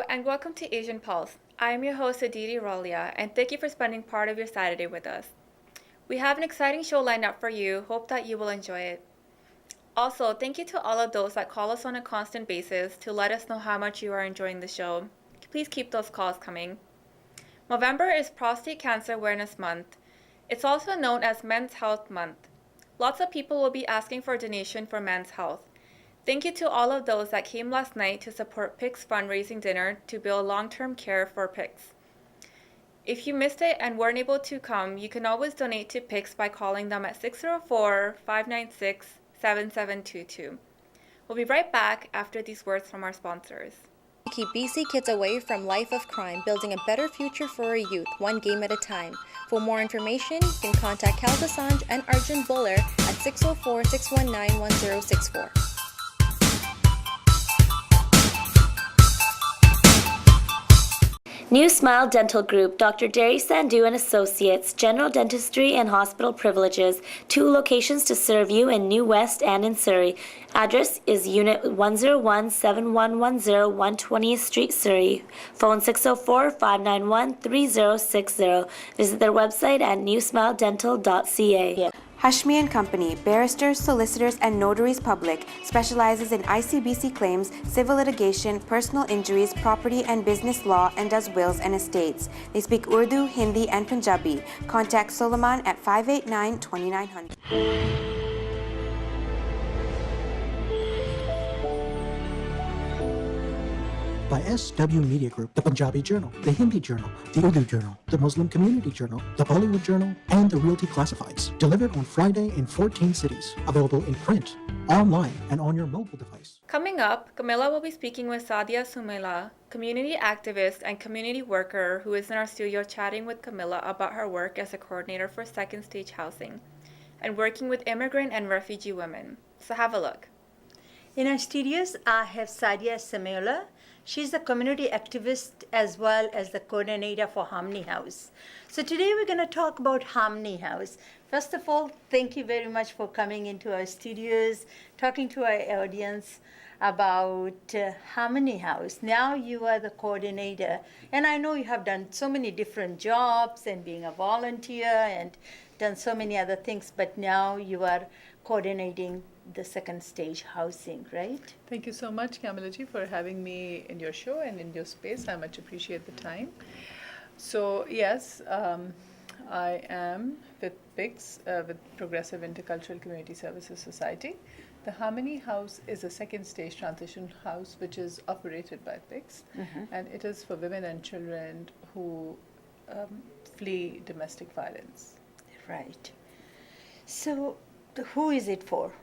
and welcome to Asian Pulse. I am your host Aditi Rolia, and thank you for spending part of your Saturday with us. We have an exciting show lined up for you. Hope that you will enjoy it. Also, thank you to all of those that call us on a constant basis to let us know how much you are enjoying the show. Please keep those calls coming. November is Prostate Cancer Awareness Month. It's also known as Men's Health Month. Lots of people will be asking for a donation for men's health. Thank you to all of those that came last night to support PIC's fundraising dinner to build long-term care for PICS. If you missed it and weren't able to come, you can always donate to PICS by calling them at 604-596-7722. We'll be right back after these words from our sponsors. Keep BC kids away from life of crime, building a better future for our youth, one game at a time. For more information, you can contact Cal Assange and Arjun Buller at 604-619-1064. New Smile Dental Group, Dr. Derry Sandhu and Associates, General Dentistry and Hospital Privileges, 2 locations to serve you in New West and in Surrey. Address is Unit 101-7110 120th Street, Surrey. Phone 604-591-3060. Visit their website at newsmiledental.ca. Hashmi and Company, barristers, solicitors, and notaries public, specializes in ICBC claims, civil litigation, personal injuries, property and business law, and does wills and estates. They speak Urdu, Hindi, and Punjabi. Contact Solomon at 589-2900. By SW Media Group, the Punjabi Journal, the Hindi Journal, the Urdu Journal, the Muslim Community Journal, the Bollywood Journal, and the Realty Classifieds. Delivered on Friday in 14 cities. Available in print, online, and on your mobile device. Coming up, Camilla will be speaking with Sadia Sumaila, community activist and community worker who is in our studio chatting with Camilla about her work as a coordinator for Second Stage Housing and working with immigrant and refugee women. So have a look. In our studios, I have Sadia Sumaila. She's the community activist as well as the coordinator for Harmony House. So today we're going to talk about Harmony House. First of all, thank you very much for coming into our studios, talking to our audience about Harmony House. Now you are the coordinator, and I know you have done so many different jobs and being a volunteer and done so many other things, but now you are coordinating the Second Stage Housing, right? Thank you so much, Kamilaji, for having me in your show and in your space. I much appreciate the time. So yes, I am with PICS, with Progressive Intercultural Community Services Society. The Harmony House is a second stage transition house which is operated by PICS, and it is for women and children who flee domestic violence. Right. So who is it for?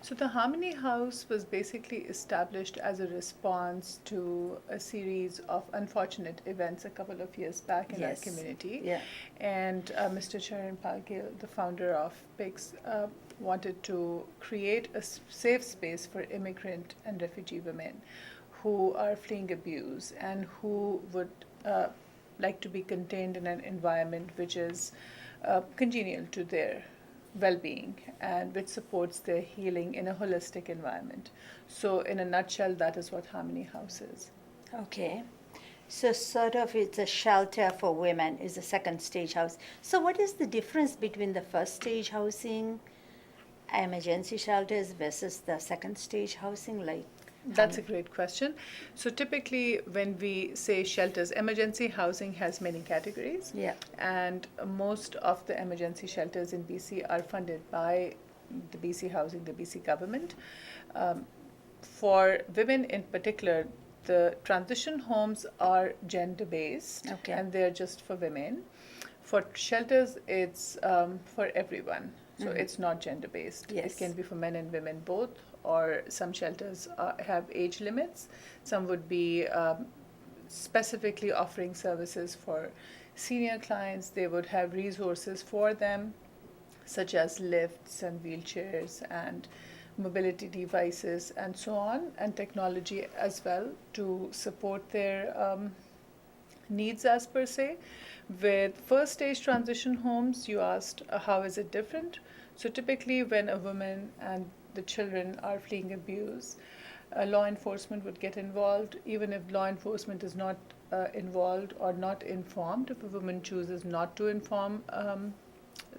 So the Harmony House was basically established as a response to a series of unfortunate events a couple of years back in our community. Yeah. And Mr. Charan Palgil, the founder of PICS, wanted to create a safe space for immigrant and refugee women who are fleeing abuse and who would like to be contained in an environment which is congenial to their well-being and which supports their healing in a holistic environment. So in a nutshell, that is what Harmony House is. Okay. So sort of it's a shelter for women is a second stage house. So what is the difference between the first stage housing, emergency shelters versus the second stage housing? That's a great question. So typically when we say shelters, emergency housing has many categories. Yeah. And most of the emergency shelters in BC are funded by the BC Housing, the BC government. For women in particular, the transition homes are gender-based, Okay. and they're just for women. For shelters, it's for everyone. So it's not gender-based. Yes. It can be for men and women both, or some shelters have age limits. Some would be specifically offering services for senior clients. They would have resources for them, such as lifts and wheelchairs and mobility devices and so on, and technology as well to support their needs as per se. With first stage transition homes, you asked how is it different? So typically when a woman and the children are fleeing abuse, law enforcement would get involved. Even if law enforcement is not involved or not informed, if a woman chooses not to inform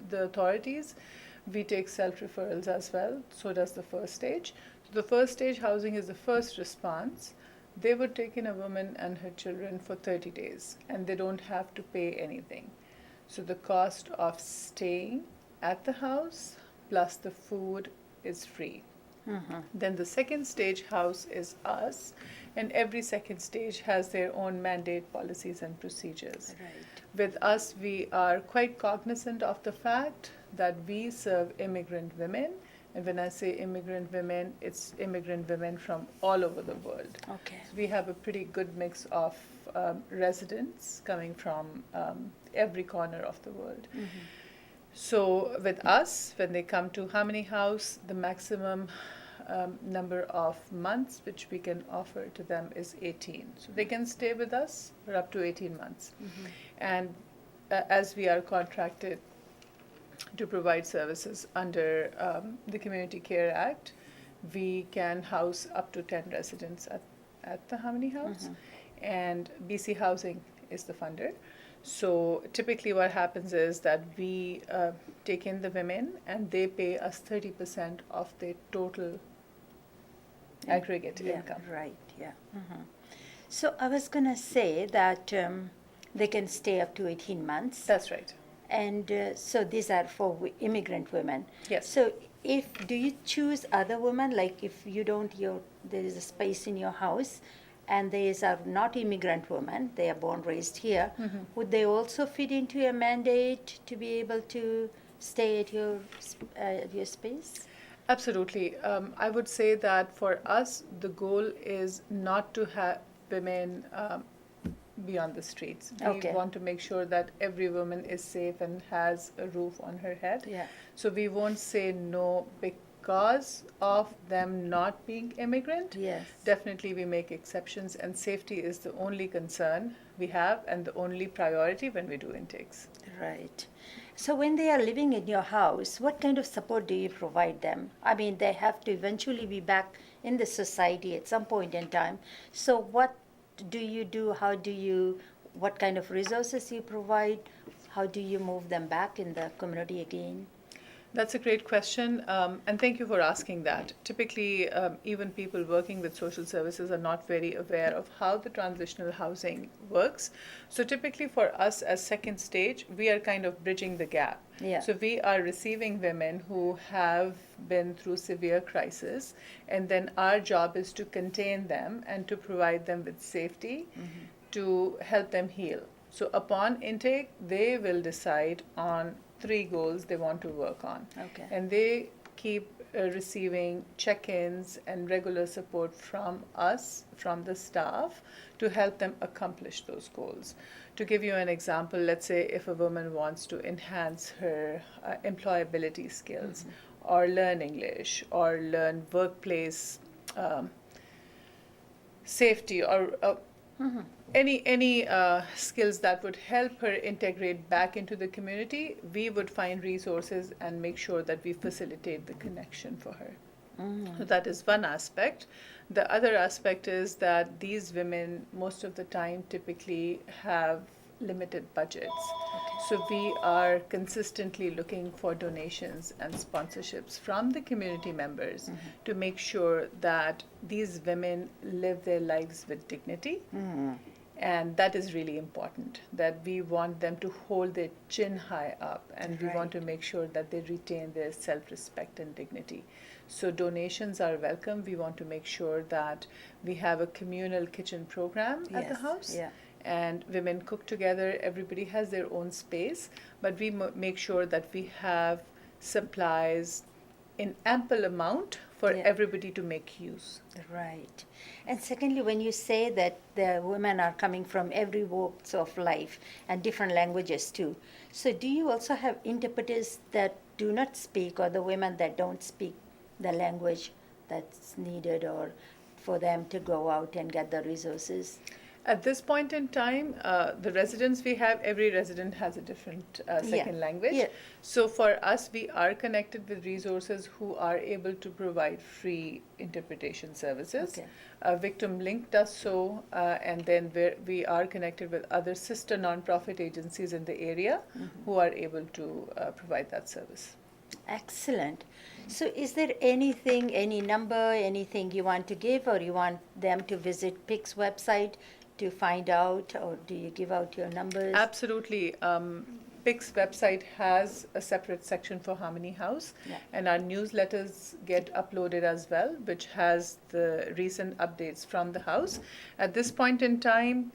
the authorities, we take self-referrals as well. So does the first stage. So the first stage housing is the first response. They would take in a woman and her children for 30 days, and they don't have to pay anything. So the cost of staying at the house plus the food is free. Then the second stage house is us, and every second stage has their own mandate, policies, and procedures. Right. With us, we are quite cognizant of the fact that we serve immigrant women. And when I say immigrant women, it's immigrant women from all over the world. Okay. So we have a pretty good mix of residents coming from every corner of the world. So with us, when they come to Harmony House, the maximum number of months which we can offer to them is 18. So they can stay with us for up to 18 months. And as we are contracted to provide services under the Community Care Act, we can house up to 10 residents at the Harmony House. And BC Housing is the funder. So typically what happens is that we take in the women and they pay us 30% of their total aggregate income. Right, yeah. So I was going to say that they can stay up to 18 months. That's right. And so these are for immigrant women. Yes. So do you choose other women, like if you don't, there is a space in your house and these are not immigrant women, they are born, raised here, would they also fit into your mandate to be able to stay at your space? Absolutely. I would say that for us, the goal is not to have women be on the streets. We Okay. want to make sure that every woman is safe and has a roof on her head. Yeah. So we won't say no because of them not being immigrant. Yes. Definitely we make exceptions, and safety is the only concern we have and the only priority when we do intakes. Right. So when they are living in your house, what kind of support do you provide them? I mean, they have to eventually be back in the society at some point in time. So what do you do? What kind of resources you provide? How do you move them back in the community again? That's a great question, and thank you for asking that. Typically, even people working with social services are not very aware of how the transitional housing works. So typically for us as second stage, we are kind of bridging the gap. Yeah. So we are receiving women who have been through severe crisis, and then our job is to contain them and to provide them with safety to help them heal. So upon intake, they will decide on 3 goals they want to work on. Okay. And they keep receiving check-ins and regular support from us, from the staff, to help them accomplish those goals. To give you an example, let's say if a woman wants to enhance her employability skills, or learn English, or learn workplace safety, or any skills that would help her integrate back into the community, we would find resources and make sure that we facilitate the connection for her. So that is one aspect. The other aspect is that these women, most of the time, typically have limited budgets. So we are consistently looking for donations and sponsorships from the community members to make sure that these women live their lives with dignity. And that is really important, that we want them to hold their chin high up, and we want to make sure that they retain their self-respect and dignity. So donations are welcome. We want to make sure that we have a communal kitchen program at the Yes, house. yeah. And women cook together. Everybody has their own space, but we make sure that we have supplies in ample amount for Yeah. everybody to make use. Right. And secondly, when you say that the women are coming from every walks of life and different languages too, so do you also have interpreters that do not speak, or the women that don't speak the language that's needed, or for them to go out and get the resources? At this point in time, the residents we have, every resident has a different second language. Yeah. So for us, we are connected with resources who are able to provide free interpretation services. Okay. Victim Link does so, and then we are connected with other sister nonprofit agencies in the area who are able to provide that service. Excellent. So is there anything, any number, anything you want to give, or you want them to visit PIC's website to find out, or do you give out your numbers? Absolutely. PIC's website has a separate section for Harmony House, Yeah. and our newsletters get uploaded as well, which has the recent updates from the house. At this point in time,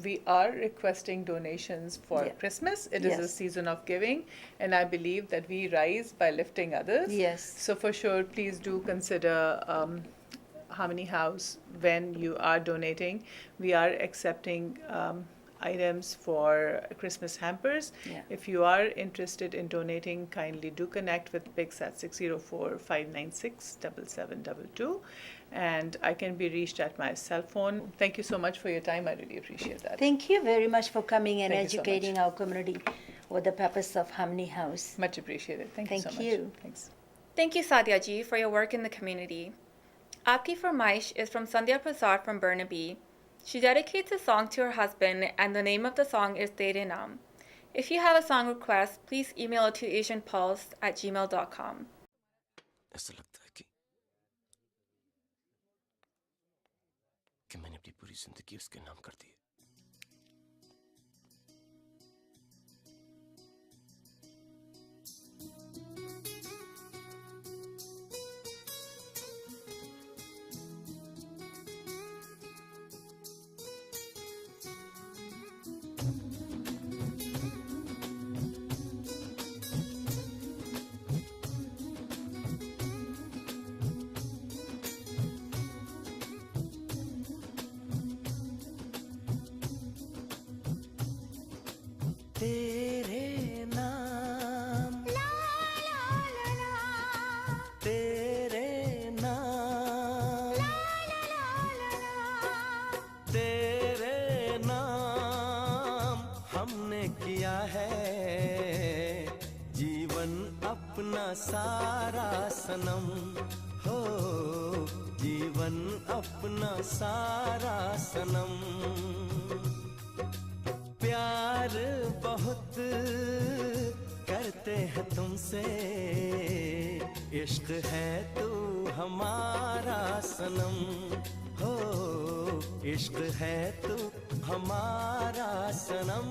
we are requesting donations for Yeah. Christmas. It is a Yes. season of giving, and I believe that we rise by lifting others. Yes. So for sure, please do consider Harmony House when you are donating. We are accepting items for Christmas hampers. Yeah. If you are interested in donating, kindly do connect with PICS at 604-596-7722. And I can be reached at my cell phone. Thank you so much for your time. I really appreciate that. Thank you very much for coming and Thank you so educating much. our community with the purpose of Harmony House. Much appreciated. Thank you so Thank much. you. Thanks. Thank you, Sadia ji, for your work in the community. Aapki Farmaish is from Sandhya Prasad from Burnaby. She dedicates a song to her husband, and the name of the song is Tere Naam. If you have a song request, please email it to asianpulse@gmail.com. ऐसा लगता है कि मैंने अपनी पूरी जिंदगी उसके नाम कर दी है। तेरे नाम तेरे नाम तेरे नाम हमने किया है जीवन अपना सारा सनम हो जीवन अपना सारा सनम प्यार बहुत करते हैं तुमसे इश्क है तू हमारा सनम हो इश्क है तू हमारा सनम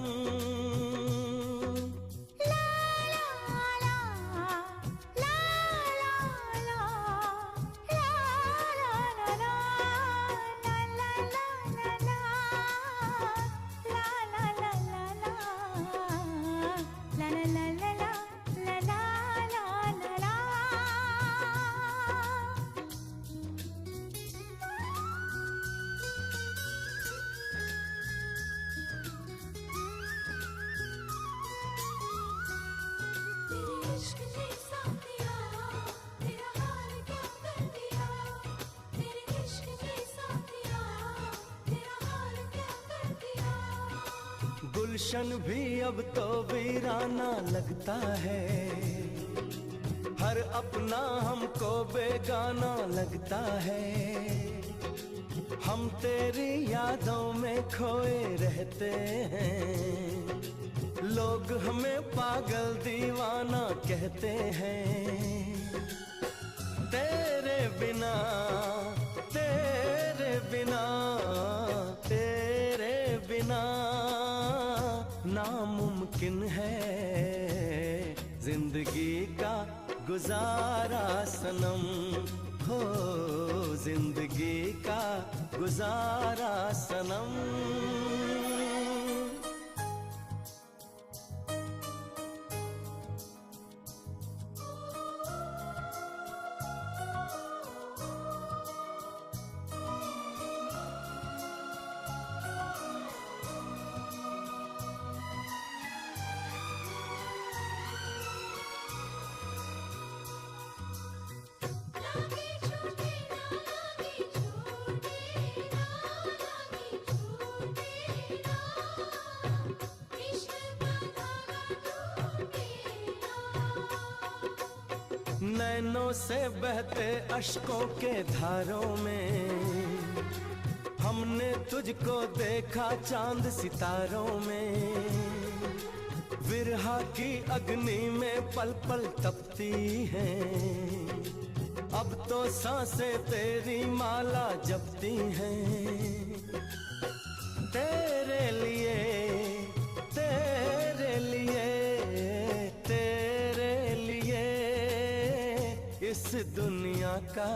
गुलशन भी अब तो वीराना लगता है हर अपना हमको बेगाना लगता है हम तेरी यादों में खोए रहते हैं लोग हमें पागल दीवाना कहते हैं तेरे बिना तेरे बिना तेरे बिना नामुमकिन है जिंदगी का गुजारा सनम हो जिंदगी का गुजारा सनम नैनों से बहते अश्कों के धारों में हमने तुझको देखा चांद सितारों में, विरहा की अग्नि में पल पल तपती हैं, अब तो सांसें तेरी माला जपती हैं। तेरे लिए, तेरे लिए, तेरे लिए इस दुनिया का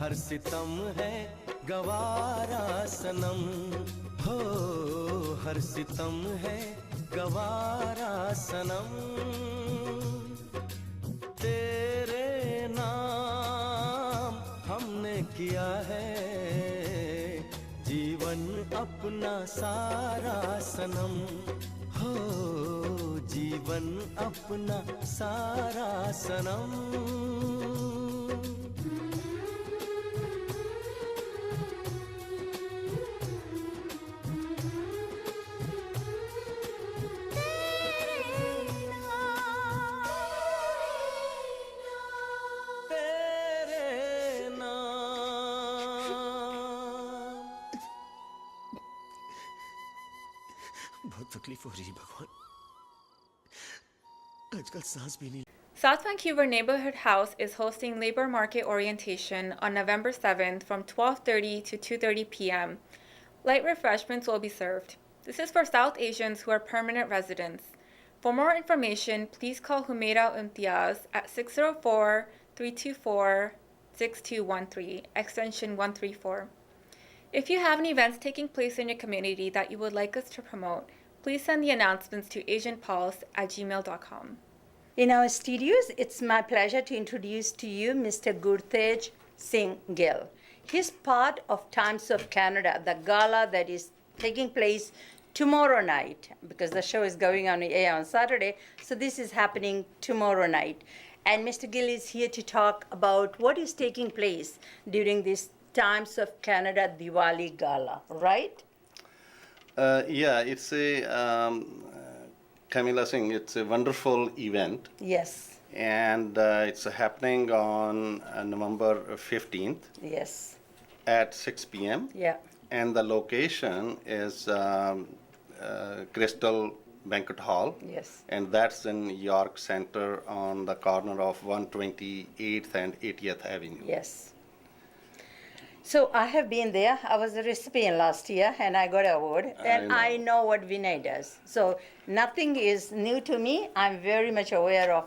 हर सितम है गवारा सनम, हो हर सितम है गवारा सनम। तेरे नाम हमने किया है जीवन अपना सारा सनम, हो जीवन अपना सारा सनम। बहुत तकलीफ हो रही है भगवान, आजकल सांस भी नहीं। South Vancouver Neighborhood House is hosting labor market orientation on November 7th from 12:30 to 2:30 p.m. Light refreshments will be served. This is for South Asians who are permanent residents. For more information, please call Humeira Imtiaz at 604-324-6213, extension 134. If you have any events taking place in your community that you would like us to promote, please send the announcements to asianpulse@gmail.com. In our studios, it's my pleasure to introduce to you Mr. Gurtej Singh Gill. He's part of Times of Canada, the gala that is taking place tomorrow night, because the show is going on air on Saturday, so this is happening tomorrow night. And Mr. Gill is here to talk about what is taking place during this Times of Canada Diwali Gala, right? Yeah, it's Camilla Singh, it's a wonderful event. Yes, And it's happening on November 15th yes, at 6 p.m. yeah, And the location is Crystal Banquet Hall. yes. And that's in York Center on the corner of 128th and 80th Avenue. Yes. So I have been there. I was a recipient last year and I got an award. And I know what Vinay does. So nothing is new to me. I'm very much aware of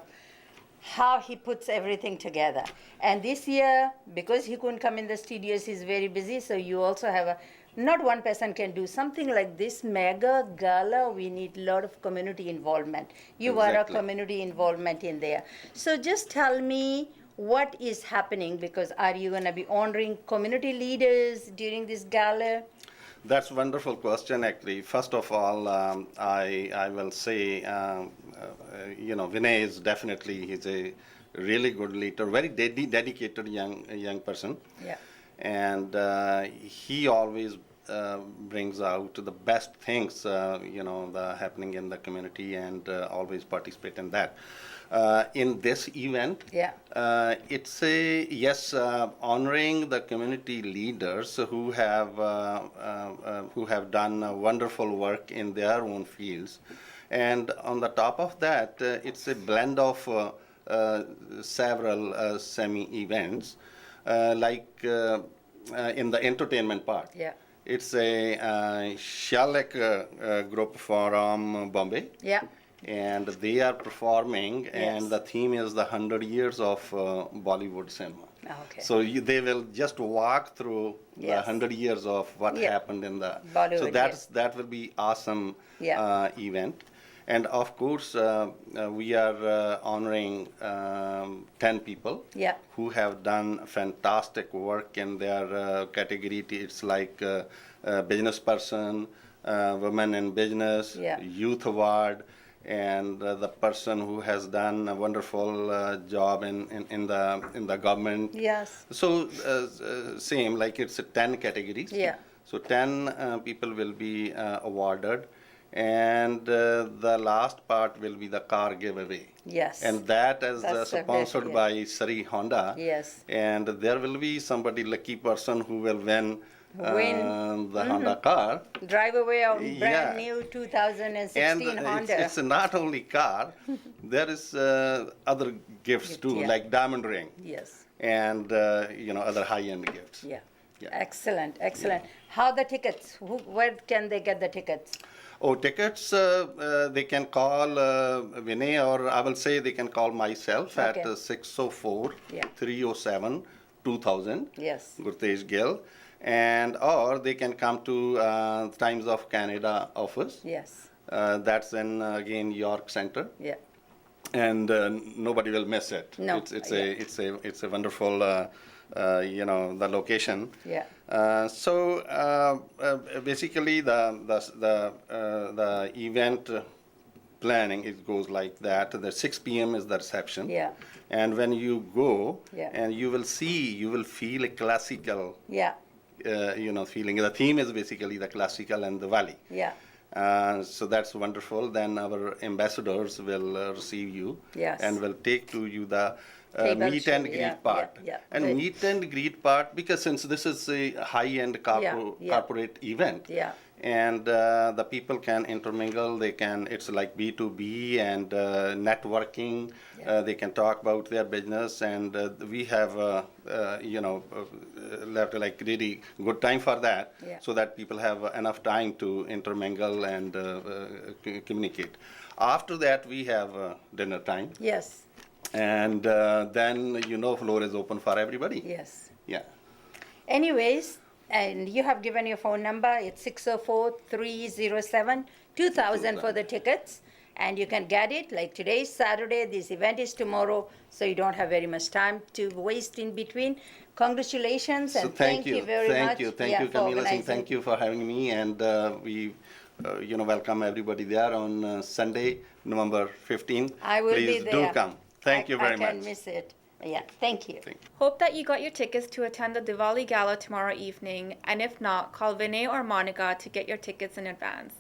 how he puts everything together. And this year, because he couldn't come in the studios, he's very busy. So you also have not one person can do something like this mega gala. We need a lot of community involvement. You are a Exactly. community involvement in there. So just tell me, what is happening? Because are you going to be honoring community leaders during this gala? That's a wonderful question, actually. First of all, I will say, Vinay is definitely, he's a really good leader, very dedicated young person. Yeah. And he always brings out the best things, happening in the community and always participate in that. In this event, Yeah. it's honoring the community leaders who have done wonderful work in their own fields, and on the top of that, it's a blend of several semi-events, in the entertainment part. Yeah. It's a Shalek group from Bombay. Yeah. And they are performing, Yes. and the theme is the 100 years of Bollywood cinema. Okay. So they will just walk through the Yes. 100 years of what Yeah. happened in the. Bollywood, so that will be awesome Yeah. event, and of course we are honoring 10 people. Yeah. Who have done fantastic work in their category. It's like business person, women in business, Yeah. youth award, and the person who has done a wonderful job in the government. Yes. So same, like it's 10 categories. Yeah. So 10 people will be awarded, and the last part will be the car giveaway. Yes. And that is That's the sponsored best, by Surrey Honda. Yes. And there will be somebody lucky person who will win Win. the Honda car. Drive away a Yeah. brand new 2016 And Honda. it's not only car, there is other gifts too, yeah. like diamond ring Yes. and other high-end gifts. Yeah. Yeah. Excellent, excellent. How the tickets? Where can they get the tickets? Oh, tickets, they can call Vinay, or I will say they can call myself Okay. at 604 Yeah. 307 2000, Yes. Gurtej Gill, and or they can come to Times of Canada office. Yes. That's in, again, York Center. Yeah. And nobody will miss it. No, It's a wonderful, the location. Yeah. So basically, the event planning, it goes like that. The 6 p.m. is the reception. Yeah. And when you go, Yeah. and you will feel a classical, Yeah. feeling. The theme is basically the classical and the valley. Yeah. So that's wonderful. Then our ambassadors will receive you Yes. and will take to you the Table meet show, and greet yeah, part. yeah. And Good. meet and greet part, because since this is a high-end Yeah. corporate event, Yeah. and the people can intermingle, it's like B2B and networking. Yeah. They can talk about their business, and we have left like really good time for that, Yeah. so that people have enough time to intermingle and communicate. After that, we have dinner time, Yes. and then floor is open for everybody. Yes. Yeah. Anyways, and you have given your phone number. It's 604-307-2000 for the tickets. And you can get it, like today is Saturday, this event is tomorrow, so you don't have very much time to waste in between. Congratulations, So and thank you very much. Thank you, for Kamila Singh. organizing. Thank you for having me, and we, welcome everybody there on Sunday, November 15th. I will Please be there. do come. Thank you very I much. can't miss it. Yeah, thank you. Thank you. Hope that you got your tickets to attend the Diwali Gala tomorrow evening, and if not, call Vinay or Monica to get your tickets in advance.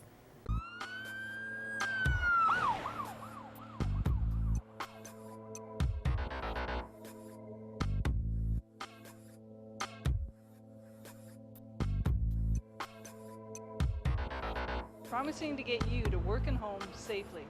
Promising to get you to work and home safely.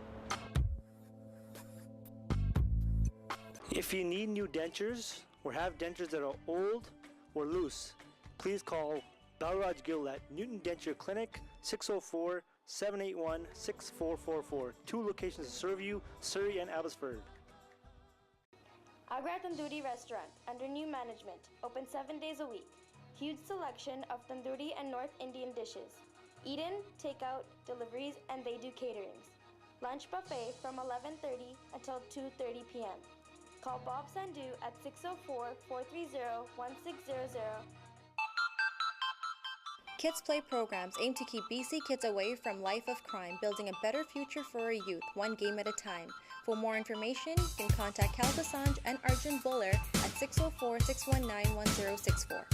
If you need new dentures or have dentures that are old or loose, please call Balraj Gill at Newton Denture Clinic, 604-781-6444. 2 locations to serve you, Surrey and Abbotsford. Agra Tandoori Restaurant, under new management, open 7 days a week. Huge selection of tandoori and North Indian dishes. Eat-in, takeout, deliveries, and they do caterings. Lunch buffet from 11:30 until 2:30 p.m. Call Bob Sandhu at 604-430-1600. Kids Play programs aim to keep BC kids away from life of crime, building a better future for our youth, one game at a time. For more information, you can contact Cal Desange and Arjun Buller at 604-619-1064.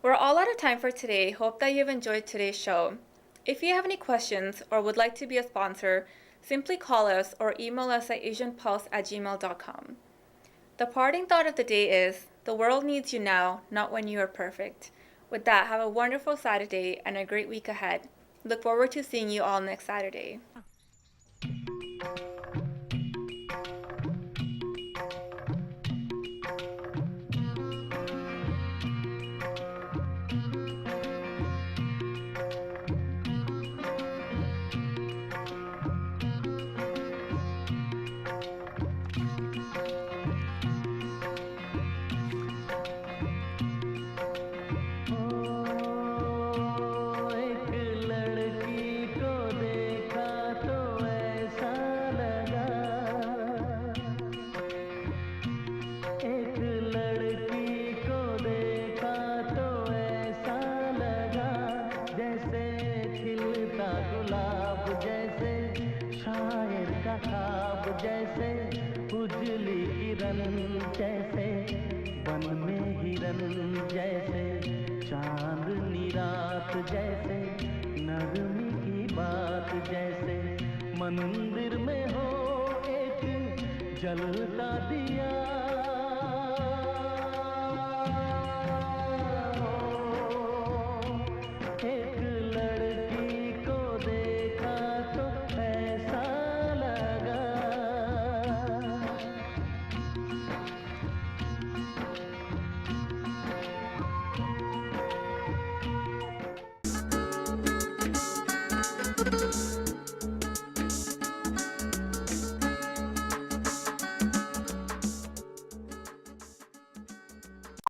We're all out of time for today. Hope that you've enjoyed today's show. If you have any questions or would like to be a sponsor, simply call us or email us at asianpulse@gmail.com. The parting thought of the day is, the world needs you now, not when you are perfect. With that, have a wonderful Saturday and a great week ahead. Look forward to seeing you all next Saturday. जैसे उजली किरण जैसे बन में हिरन जैसे चांदनी रात जैसे, नरमी की बात जैसे, मंदिर में हो एक जलता दिया